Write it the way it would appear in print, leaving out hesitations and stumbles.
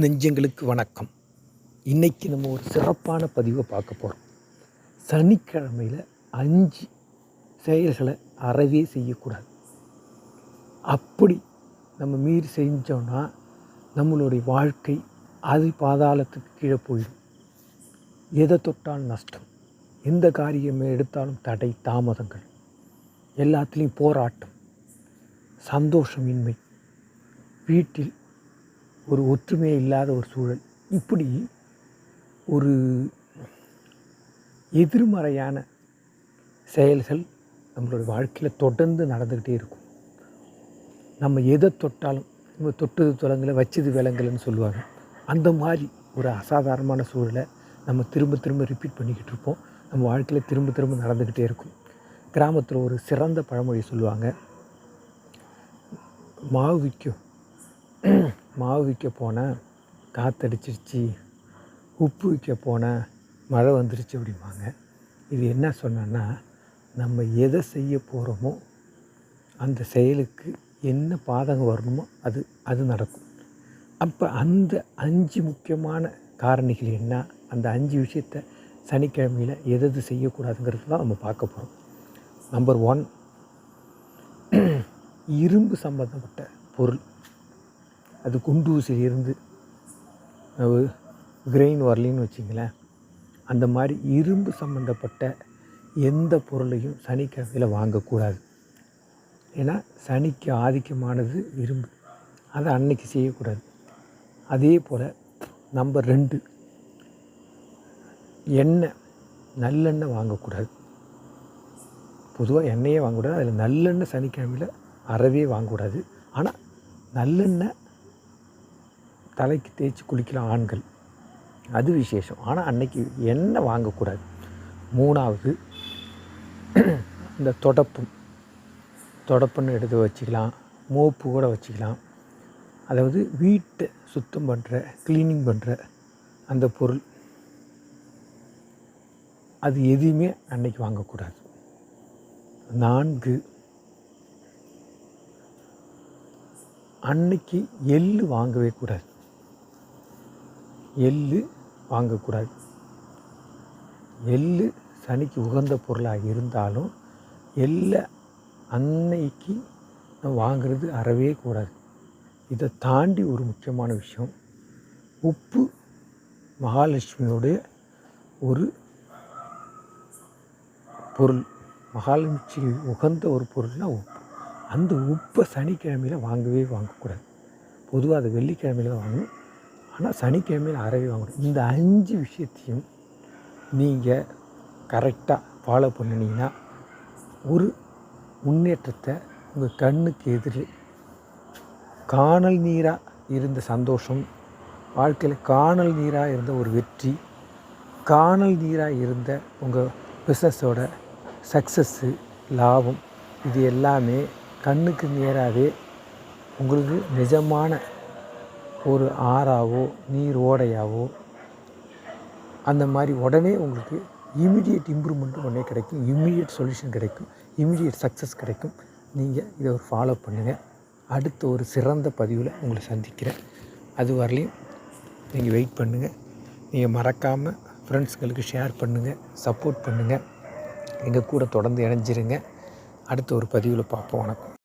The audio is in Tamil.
நெஞ்சங்களுக்கு வணக்கம். இன்றைக்கி நம்ம ஒரு சிறப்பான பதிவை பார்க்க போகிறோம். சனிக்கிழமையில் 5 செயல்களை அறவே செய்யக்கூடாது. அப்படி நம்ம மீறி செஞ்சோன்னா நம்மளுடைய வாழ்க்கை அது பாதாளத்துக்கு கீழே போயிடும். எதை தொட்டாலும் நஷ்டம், எந்த காரியமே எடுத்தாலும் தடை தாமதங்கள், எல்லாத்துலேயும் போராட்டம், சந்தோஷமின்மை, வீட்டில் ஒரு ஒற்றுமையே இல்லாத ஒரு சூழல், இப்படி ஒரு எதிர்மறையான செயல்கள் நம்மளுடைய வாழ்க்கையில் தொடர்ந்து நடந்துக்கிட்டே இருக்கும். நம்ம எதை தொட்டாலும் நம்ம தொட்டது தொடங்கலை வச்சது விலங்கலைன்னு சொல்லுவாங்க. அந்த மாதிரி ஒரு அசாதாரணமான சூழலை நம்ம திரும்ப திரும்ப ரிப்பீட் பண்ணிக்கிட்டு இருப்போம். நம்ம வாழ்க்கையில் திரும்ப திரும்ப நடந்துக்கிட்டே இருக்கும். கிராமத்தில் ஒரு சிறந்த பழமொழி சொல்லுவாங்க, மாவு விற்க போனேன் காற்றடிச்சிருச்சு, உப்பு விற்க போனேன் மழை வந்துருச்சு அப்படிம்பாங்க. இது என்ன சொன்னேன்னா, நம்ம எதை செய்ய போகிறோமோ அந்த செயலுக்கு என்ன பாதகம் வரணுமோ அது நடக்கும். அப்போ அந்த 5 முக்கியமான காரணிகள் என்ன, அந்த 5 விஷயத்தை சனிக்கிழமையில் எது செய்யக்கூடாதுங்கிறது தான் நம்ம பார்க்க போகிறோம். நம்பர் 1, இரும்பு சம்பந்தப்பட்ட பொருள். அது குண்டு ஊசியிலிருந்து கிரெயின் வரலின்னு வச்சிங்களேன். அந்த மாதிரி இரும்பு சம்மந்தப்பட்ட எந்த பொருளையும் சனிக்கிழமையில் வாங்கக்கூடாது. ஏன்னா சனிக்கு ஆதிக்கமானது இரும்பு, அதை அன்னைக்கு செய்யக்கூடாது. அதே போல் நம்பர் 2, எண்ணெய், நல்லெண்ணெய் வாங்கக்கூடாது. பொதுவாக எண்ணெயே வாங்கக்கூடாது. அதில் நல்லெண்ணெய் சனிக்கிழமையில் அறவே வாங்கக்கூடாது. ஆனால் நல்லெண்ணெய் தலைக்கு தேய்ச்சி குளிக்கலாம் ஆண்கள், அது விசேஷம். ஆனால் அன்னைக்கு எண்ணெய் வாங்கக்கூடாது. 3வது, இந்த தொடப்புன்னு எடுத்து வச்சுக்கலாம், மோப்பு கூட வச்சுக்கலாம். அதாவது வீட்டை சுத்தம் பண்ணுற க்ளீனிங் பண்ணுற அந்த பொருள், அது எதுவுமே அன்னைக்கு வாங்கக்கூடாது. 4, அன்னைக்கு எள்ளு வாங்கவே கூடாது. எள்ளு சனிக்கு உகந்த பொருளாக இருந்தாலும் எள்ளை அன்னைக்கு வாங்கிறது அறவே கூடாது. இதை தாண்டி ஒரு முக்கியமான விஷயம், உப்பு மகாலட்சுமியோடைய ஒரு பொருள். மகாலட்சுமி உகந்த ஒரு பொருள்னால் உப்பு. அந்த உப்பை சனிக்கிழமையில் வாங்கக்கூடாது. பொதுவாக அதை வெள்ளிக்கிழமையில் தான் வாங்கணும். ஆனால் சனிக்கிழமையில் அறவே வாங்கணும். இந்த 5 விஷயத்தையும் நீங்கள் கரெக்டாக ஃபாலோ பண்ணினீங்கன்னா ஒரு முன்னேற்றத்தை உங்கள் கண்ணுக்கு எதிரே, காணல் நீராக இருந்த சந்தோஷம், வாழ்க்கையில் காணல் நீராக இருந்த ஒரு வெற்றி, காணல் நீராக இருந்த உங்கள் பிஸ்னஸோட சக்ஸஸ்ஸு, லாபம், இது எல்லாமே கண்ணுக்கு நேராகவே உங்களுக்கு நிஜமான ஒரு ஆறாவோ நீர் ஓடையாவோ அந்த மாதிரி உடனே உங்களுக்கு இமீடியட் இம்ப்ரூவ்மெண்ட்டும் உடனே கிடைக்கும், இமீடியட் சொல்யூஷன் கிடைக்கும், இமீடியட் சக்ஸஸ் கிடைக்கும். நீங்கள் இதை ஒரு ஃபாலோ பண்ணுங்கள். அடுத்த ஒரு சிறந்த பதிவில் உங்களை சந்திக்கிறேன். அது வரலையும் நீங்கள் வெயிட் பண்ணுங்கள். நீங்கள் மறக்காமல் ஃப்ரெண்ட்ஸுங்களுக்கு ஷேர் பண்ணுங்கள், சப்போர்ட் பண்ணுங்கள். எங்கள் கூட தொடர்ந்து இணைஞ்சிருங்க. அடுத்த ஒரு பதிவில் பார்ப்போம். வணக்கம்.